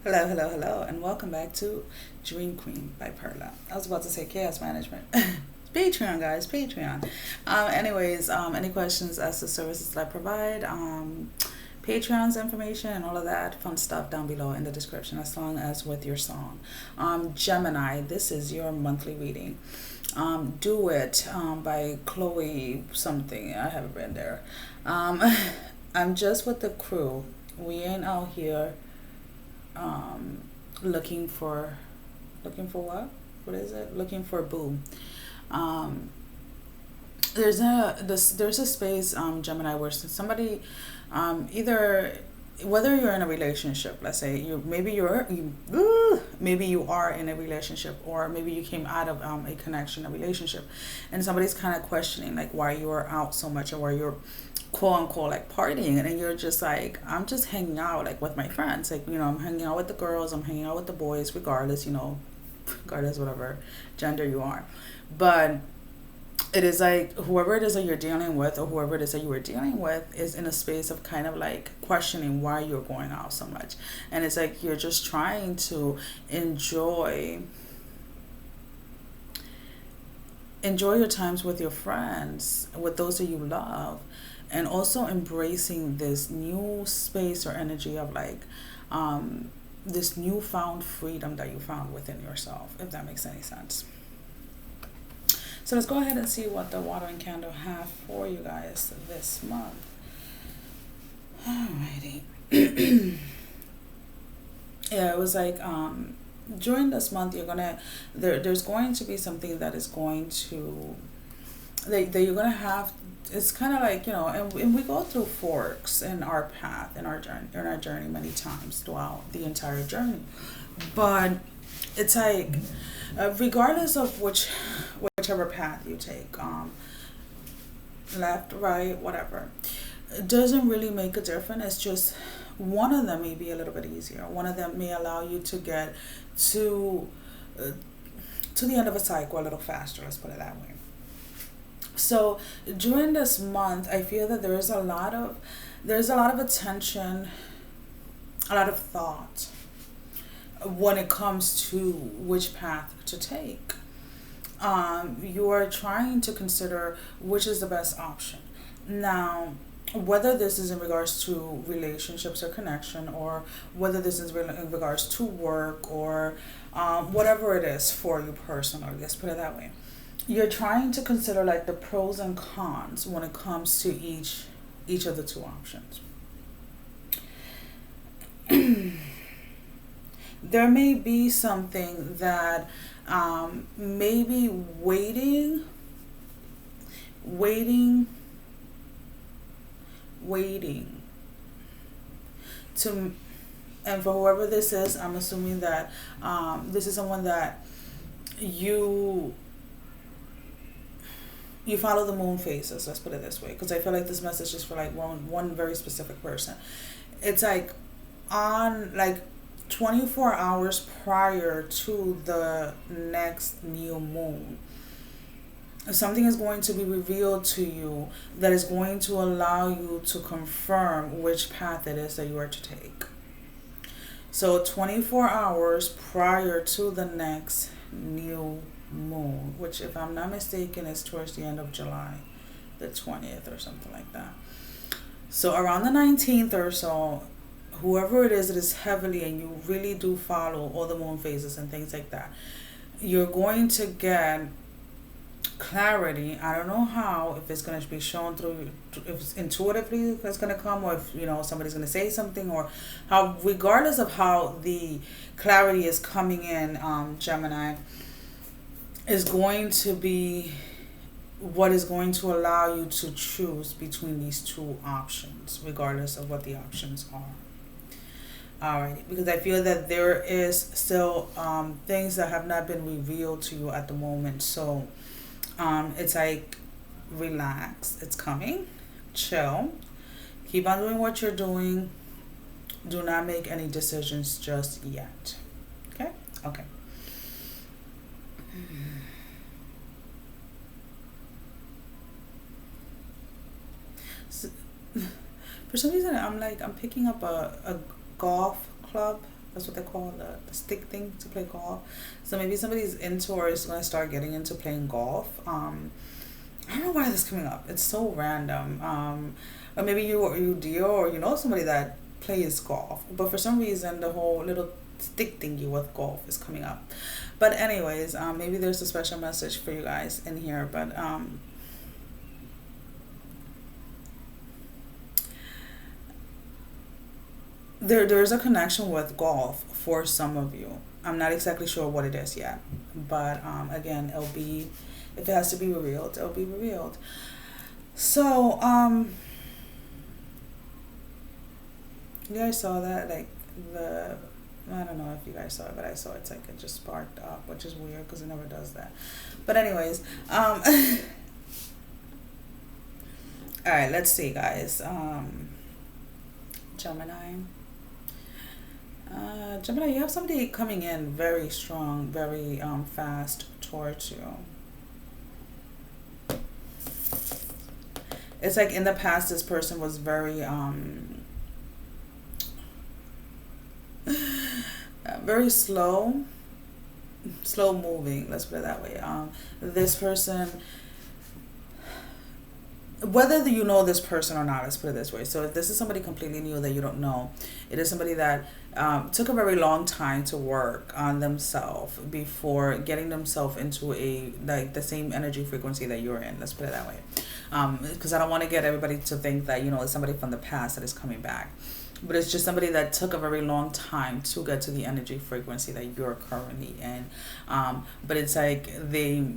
Hello, hello, hello, and welcome back to Dream Queen by Perla. I was about to say Chaos Management. Patreon, guys, Patreon. Any questions as to services that I provide? Patreon's information and all of that fun stuff down below in the description, as long as with your song. Gemini, this is your monthly reading. Do It by Chloe something. I haven't been there. Um, I'm just with the crew. We ain't out here um, looking for what? What is it? Looking for boo. Um, there's a space, Gemini, where somebody, either whether you're in a relationship, let's say maybe you are in a relationship, or maybe you came out of a connection, a relationship, and somebody's kind of questioning like why you are out so much, or why you're quote unquote like partying, and you're just like, I'm just hanging out like with my friends, like, I'm hanging out with the girls, I'm hanging out with the boys, regardless, regardless whatever gender you are. But it is like whoever it is that you're dealing with, or whoever it is that you were dealing with, is in a space of kind of like questioning why you're going out so much. And it's like you're just trying to enjoy your times with your friends, with those that you love, and also embracing this new space or energy of like this newfound freedom that you found within yourself, if that makes any sense. So let's go ahead and see what the watering candle have for you guys this month. Alrighty. Yeah, it was like during this month there's going to be something that is going to that you're gonna have. It's kind of like, and we go through forks in our path, in our journey many times throughout the entire journey. But it's like, regardless of whichever path you take, left, right, whatever, it doesn't really make a difference. It's just one of them may be a little bit easier. One of them may allow you to get to uh, to the end of a cycle a little faster. Let's put it that way. So during this month, I feel that there's a lot of attention, a lot of thought when it comes to which path to take. You are trying to consider which is the best option. Now, whether this is in regards to relationships or connection, or whether this is in regards to work, or whatever it is for you personally, let's put it that way. You're trying to consider like the pros and cons when it comes to each of the two options. There may be something that maybe waiting, waiting to, and for whoever this is, I'm assuming that this is someone that you you follow the moon phases. Let's put it this way, because I feel like this message is for like one very specific person. It's like on like 24 hours prior to the next new moon, something is going to be revealed to you that is going to allow you to confirm which path it is that you are to take. So 24 hours prior to the next new moon, which, if I'm not mistaken, is towards the end of July, the 20th or something like that. So around the 19th or so, whoever it is that is heavily, and you really do follow all the moon phases and things like that, you're going to get clarity. I don't know how, if it's going to be shown through, if it's intuitively that's going to come, or if somebody's going to say something, or how, regardless of how the clarity is coming in, Gemini, is going to be what is going to allow you to choose between these two options, regardless of what the options are. Alright, because I feel that there is still things that have not been revealed to you at the moment. So it's like, relax, it's coming, chill, keep on doing what you're doing. Do not make any decisions just yet. Okay? Okay. So, for some reason, I'm picking up a golf club That's what they call the stick thing to play golf. So maybe somebody's into or is going to start getting into playing golf. I don't know why this is coming up. It's so random. Or maybe you deal or you know somebody that plays golf, but for some reason the whole little stick thingy with golf is coming up. But anyways, maybe there's a special message for you guys in here. But there's a connection with golf for some of you. I'm not exactly sure what it is yet, but again, it'll be, if it has to be revealed, it'll be revealed. So you guys saw that, like the, I don't know if you guys saw it, but I saw it's like it just sparked up, which is weird because it never does that. But anyways, all right, let's see, guys. Gemini. Gemini, you have somebody coming in very strong, very fast towards you. It's like in the past, this person was very very slow moving, let's put it that way. This person, whether you know this person or not, let's put it this way. So if this is somebody completely new that you don't know, it is somebody that took a very long time to work on themselves before getting themselves into a, like, the same energy frequency that you're in, let's put it that way. Because I don't want to get everybody to think that, you know, it's somebody from the past that is coming back. But it's just somebody that took a very long time to get to the energy frequency that you're currently in. But it's like they're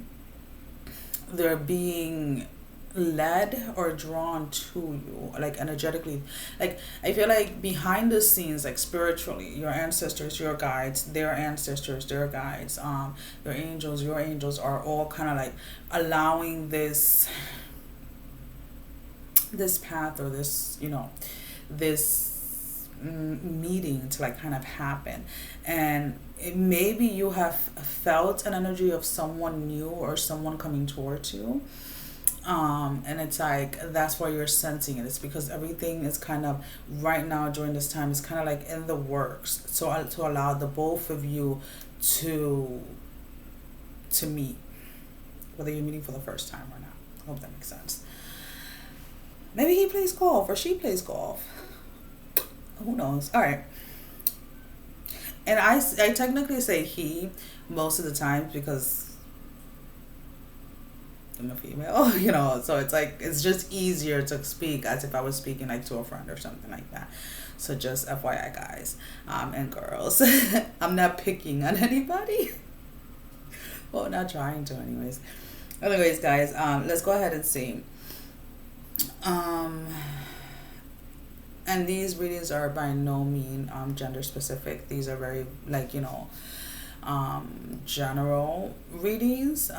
being led or drawn to you, like energetically. Like I feel like behind the scenes, like spiritually, your ancestors, your guides, their ancestors, their guides, your angels are all kind of like allowing this path or this, you know, this meeting to like kind of happen. And maybe you have felt an energy of someone new or someone coming towards you, and it's like that's why you're sensing it. It's because everything is kind of right now during this time is kind of like in the works, so to allow the both of you to meet, whether you're meeting for the first time or not. I hope that makes sense. Maybe he plays golf or she plays golf. Who knows? All right. And I technically say he most of the time because I'm a female, you know, so it's like, it's just easier to speak as if I was speaking like to a friend or something like that. So just FYI, guys, and girls. I'm not picking on anybody. Well, not trying to anyways. Anyways, guys, let's go ahead and see. And these readings are by no means gender specific. These are very, like, you know, general readings.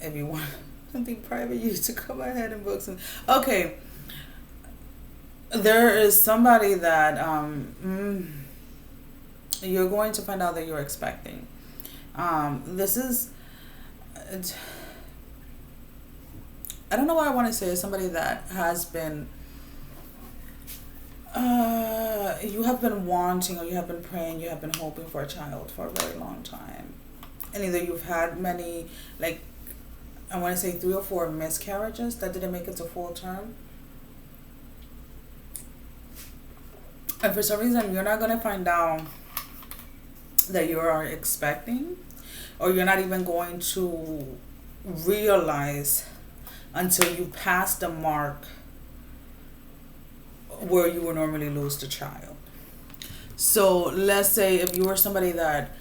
If you want something private, you to come ahead and book some. Okay. There is somebody that you're going to find out that you're expecting. This is, I don't know why I want to say somebody that has been, you have been wanting or you have been praying, you have been hoping for a child for a very long time. And either you've had many, like, I want to say 3 or 4 miscarriages that didn't make it to full term. And for some reason, you're not going to find out that you are expecting, or you're not even going to realize until you pass the mark where you would normally lose the child. So let's say if you were somebody that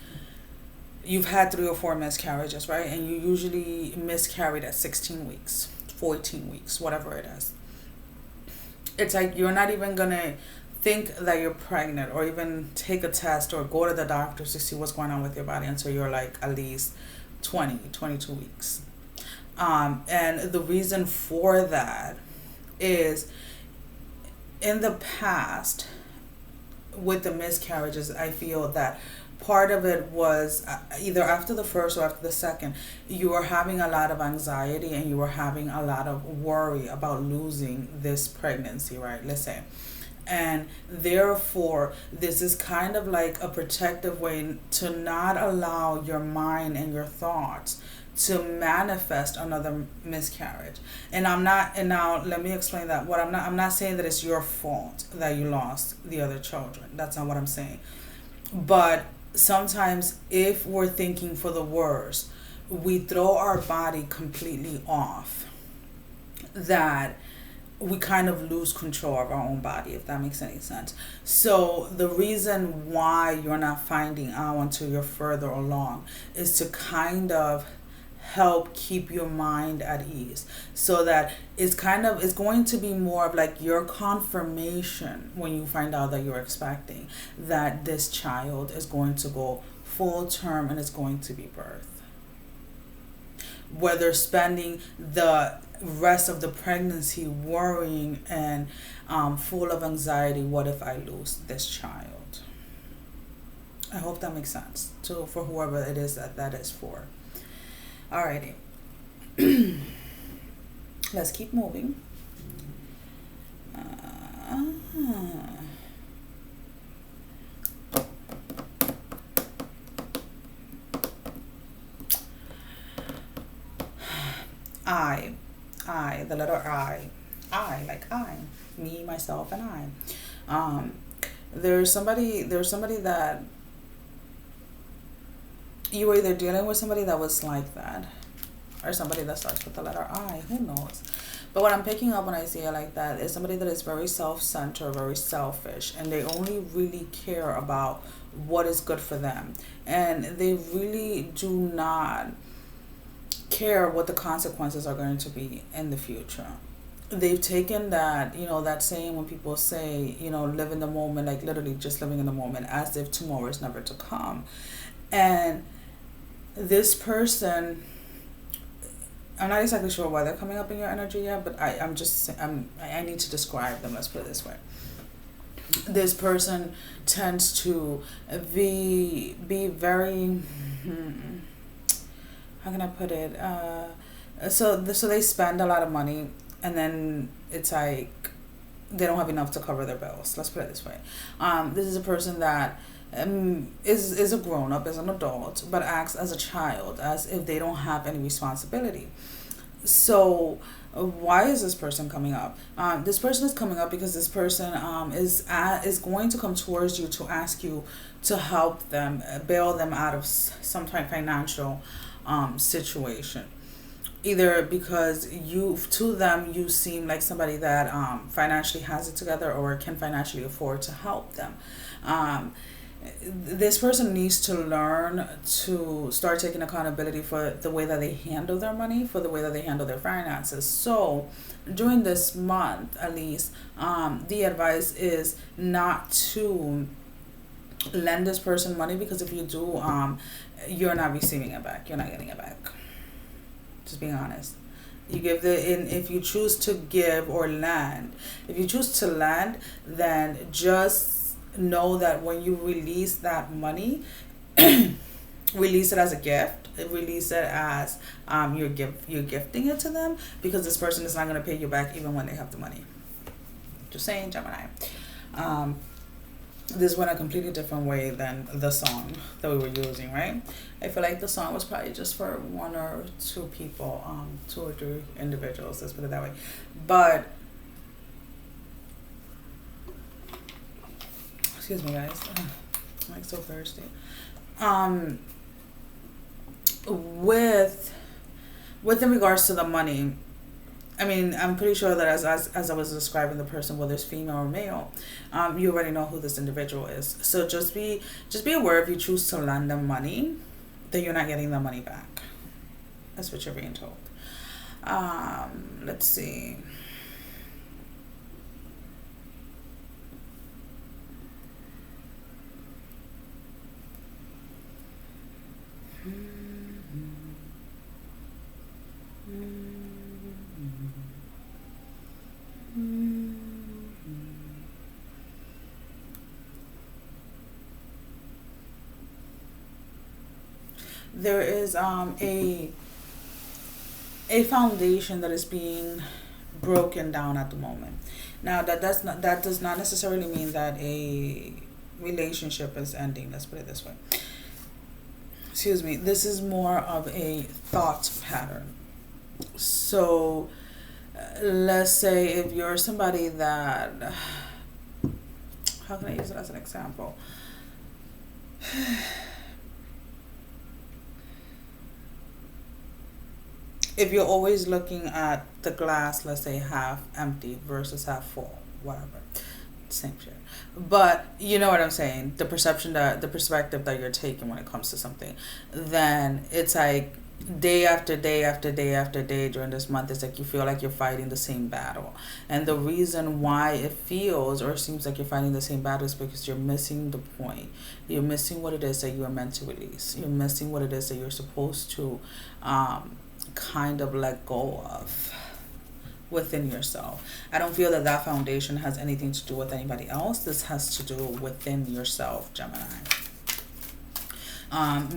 you've had 3 or 4 miscarriages, right? And you usually miscarried at 16 weeks, 14 weeks, whatever it is. It's like you're not even going to think that you're pregnant or even take a test or go to the doctor to see what's going on with your body until you're like at least 20, 22 weeks. And the reason for that is in the past with the miscarriages, I feel that part of it was either after the first or after the second, you were having a lot of anxiety and you were having a lot of worry about losing this pregnancy, right? Let's say. And therefore, this is kind of like a protective way to not allow your mind and your thoughts to manifest another miscarriage. And I'm not, and now let me explain that. I'm not saying that it's your fault that you lost the other children. That's not what I'm saying. But sometimes if we're thinking for the worst, we throw our body completely off, that we kind of lose control of our own body, if that makes any sense. So the reason why you're not finding out until you're further along is to kind of help keep your mind at ease, so that it's going to be more of like your confirmation when you find out that you're expecting that this child is going to go full term and it's going to be birth. Whether spending the rest of the pregnancy worrying and full of anxiety, what if I lose this child? I hope that makes sense for whoever it is that is for. Alrighty. Let's keep moving. The letter I, like I, me, myself, and I. There's somebody that you were either dealing with somebody that was like that, or somebody that starts with the letter I. Who knows? But what I'm picking up when I see it like that is somebody that is very self-centered, very selfish, and they only really care about what is good for them, and they really do not care what the consequences are going to be in the future. They've taken that, that saying when people say, live in the moment, like literally just living in the moment, as if tomorrow is never to come. And this person, I'm not exactly sure why they're coming up in your energy yet, but I need to describe them, let's put it this way. This person tends to be very, how can I put it? So they spend a lot of money, and then it's like they don't have enough to cover their bills. Let's put it this way. This is a person that is a grown up, is an adult, but acts as a child, as if they don't have any responsibility. So why is this person coming up? This person is coming up because this person is going to come towards you to ask you to help them, bail them out of some type of financial situation. Either because to them you seem like somebody that financially has it together or can financially afford to help them. This person needs to learn to start taking accountability for the way that they handle their money, for the way that they handle their finances. So during this month, at least, the advice is not to lend this person money, because if you do, you're not receiving it back. You're not getting it back. Just being honest. You give if you choose to give or lend, if you choose to lend, then just know that when you release that money, release it as a gift. Release it as you're gifting it to them, because this person is not going to pay you back even when they have the money. Just saying, Gemini. This went a completely different way than the song that we were using, right? I feel like the song was probably just for one or two people, 2 or 3 individuals, let's put it that way. But excuse me, guys. I'm like so thirsty. With in regards to the money, I mean, I'm pretty sure that as I was describing the person, whether it's female or male, you already know who this individual is. So just be aware, if you choose to lend them money, that you're not getting the money back. That's what you're being told. Let's see. There is a foundation that is being broken down at the moment. Now that does not necessarily mean that a relationship is ending. Let's put it this way. Excuse me. This is more of a thought pattern. So let's say if you're somebody that, how can I use it as an example? If you're always looking at the glass, let's say half empty versus half full, whatever, same shit. But you know what I'm saying, the perspective that you're taking when it comes to something, then it's like day after day after day after day during this month, it's like you feel like you're fighting the same battle. And the reason why it feels or seems like you're fighting the same battle is because you're missing the point. You're missing what it is that you are meant to release. You're missing what it is that you're supposed to kind of let go of within yourself. I don't feel that that foundation has anything to do with anybody else. This has to do within yourself, Gemini.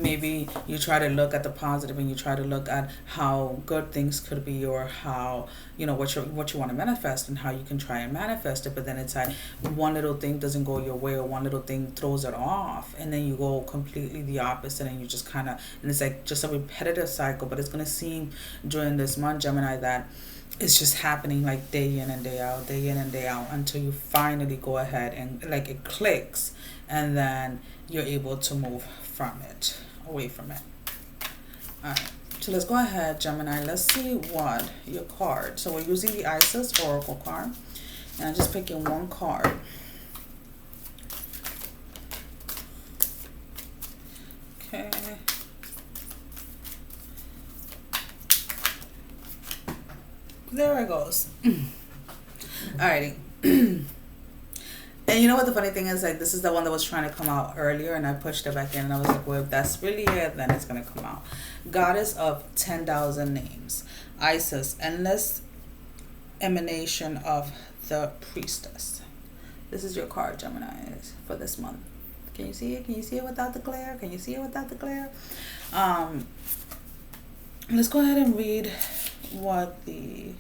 Maybe you try to look at the positive and you try to look at how good things could be, or how, you know, what you want to manifest and how you can try and manifest it. But then it's like one little thing doesn't go your way, or one little thing throws it off, and then you go completely the opposite, and you just kind of, and it's like just a repetitive cycle. But it's going to seem during this month, Gemini, that it's just happening like day in and day out, day in and day out, until you finally go ahead and like it clicks, and then you're able to move from it, away from it. All right, so let's go ahead, Gemini. Let's see what your card. So we're using the Isis Oracle card, and I'm just picking one card. Okay. There it goes. Alrighty. And you know what the funny thing is, like, this is the one that was trying to come out earlier, and I pushed it back in, and I was like, well, if that's really it, then it's going to come out. Goddess of 10,000 names. Isis, endless emanation of the priestess. This is your card, Gemini, for this month. Can you see it? Can you see it without the glare? Can you see it without the glare? Let's go ahead and read what the...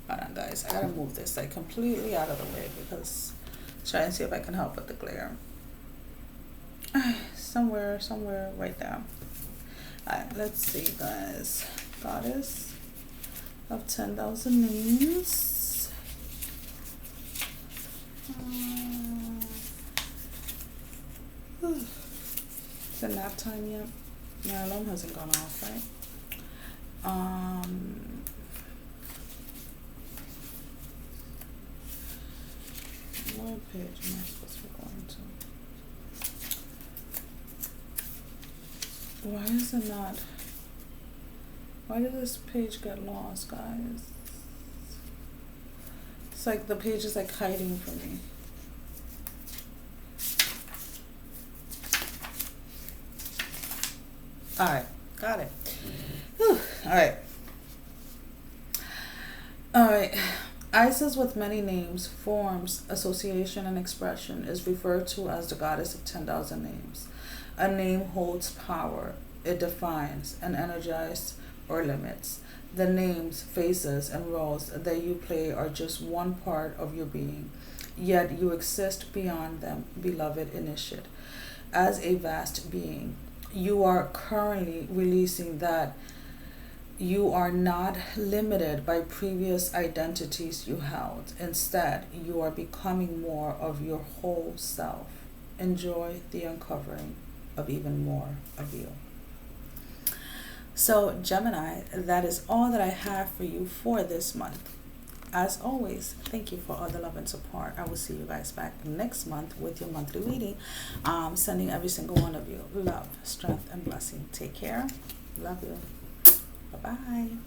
Hold on, guys. I got to move this, like, completely out of the way, because... Try and see if I can help with the glare. Somewhere right there. Alright, let's see, guys. Goddess of 10,000 names. Is it nap time yet? My alarm hasn't gone off, right? What page am I supposed to be going to? Why is it not? Why did this page get lost, guys? It's like the page is like hiding from me. Alright, got it. Whew. Alright. Alright. Isis, with many names, forms, association, and expression, is referred to as the goddess of 10,000 names. A name holds power. It defines and energizes or limits. The names, faces, and roles that you play are just one part of your being, yet you exist beyond them, beloved initiate. As a vast being, you are currently releasing that you are not limited by previous identities you held. Instead, you are becoming more of your whole self. Enjoy the uncovering of even more of you. So, Gemini, that is all that I have for you for this month. As always, thank you for all the love and support. I will see you guys back next month with your monthly reading. Sending every single one of you love, strength, and blessing. Take care. Love you. Bye-bye.